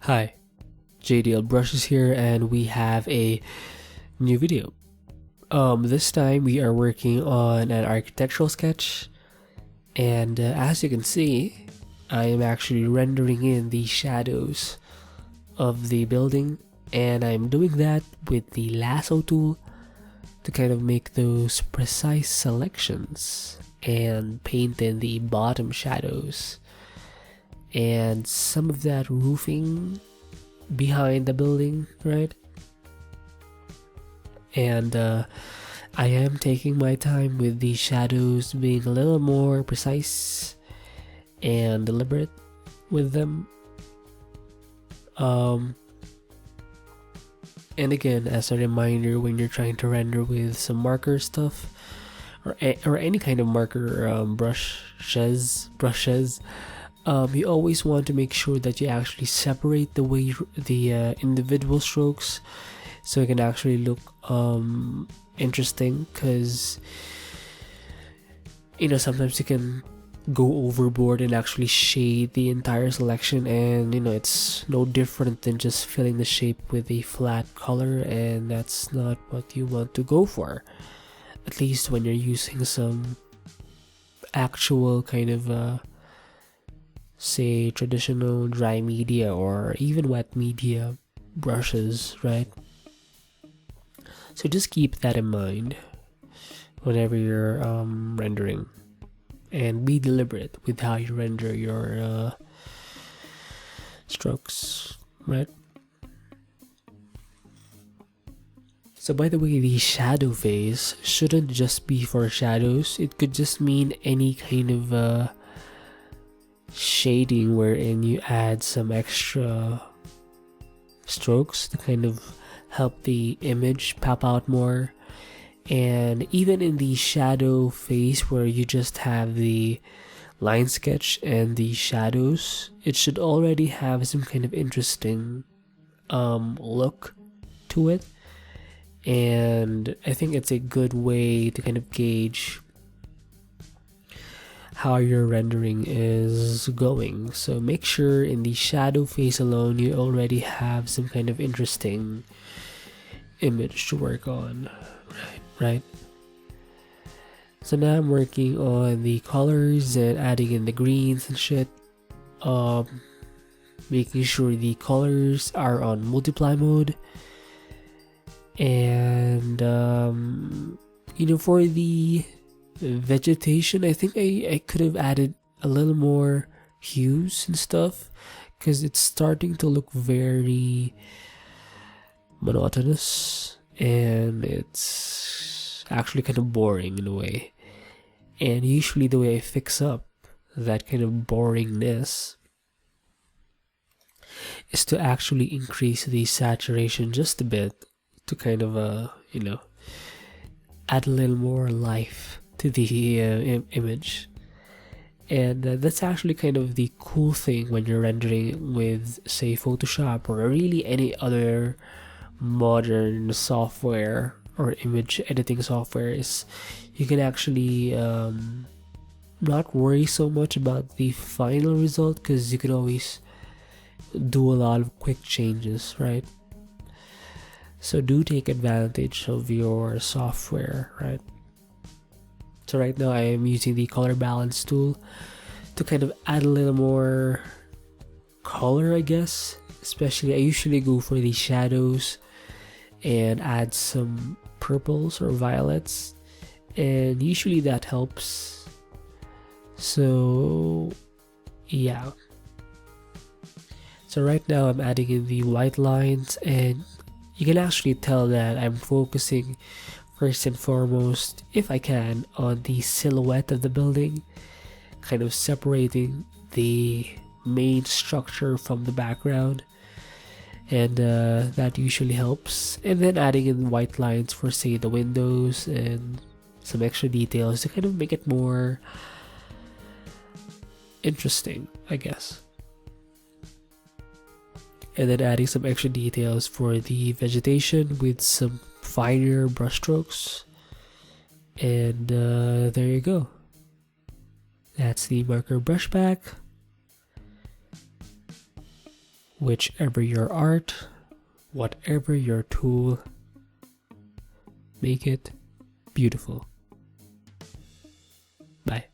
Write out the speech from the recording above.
Hi, JDL Brushes here, and we have a new video. This time we are working on an architectural sketch, and as you can see, I am actually rendering in the shadows of the building, and I'm doing that with the lasso tool to kind of make those precise selections and paint in the bottom shadows and some of that roofing behind the building, right? And I am taking my time with the shadows, being a little more precise and deliberate with them. And again, as a reminder, when you're trying to render with some marker stuff or any kind of marker brushes, you always want to make sure that you actually separate the individual strokes so it can actually look interesting, because sometimes you can go overboard and actually shade the entire selection, and it's no different than just filling the shape with a flat color, and that's not what you want to go for, at least when you're using some actual kind of say traditional dry media or even wet media brushes, right? So just keep that in mind whenever you're rendering, and be deliberate with how you render your strokes, right? So by the way, the shadow phase shouldn't just be for shadows. It could just mean any kind of shading wherein you add some extra strokes to kind of help the image pop out more. And even in the shadow phase where you just have the line sketch and the shadows, it should already have some kind of interesting look to it. And I think it's a good way to kind of gauge how your rendering is going. So make sure in the shadow phase alone you already have some kind of interesting image to work on, right? So now I'm working on the colors and adding in the greens and shit, making sure the colors are on multiply mode, and for the vegetation, I think I could have added a little more hues and stuff, because it's starting to look very monotonous and it's actually kind of boring in a way. And usually the way I fix up that kind of boringness is to actually increase the saturation just a bit to kind of add a little more life to the image. And that's actually kind of the cool thing when you're rendering with, say, Photoshop or really any other modern software or image editing software, is you can actually not worry so much about the final result, because you can always do a lot of quick changes, right? So do take advantage of your software, right? So right now I am using the color balance tool to kind of add a little more color, I guess. Especially I usually go for the shadows and add some purples or violets, and usually that helps. So yeah. So right now I'm adding in the white lines, and you can actually tell that I'm focusing first and foremost, if I can, on the silhouette of the building, kind of separating the main structure from the background, and that usually helps. And then adding in white lines for, say, the windows and some extra details to kind of make it more interesting, I guess. And then adding some extra details for the vegetation with some finer brush strokes, and there you go. That's the marker brush back whichever your art, whatever your tool, make it beautiful. Bye.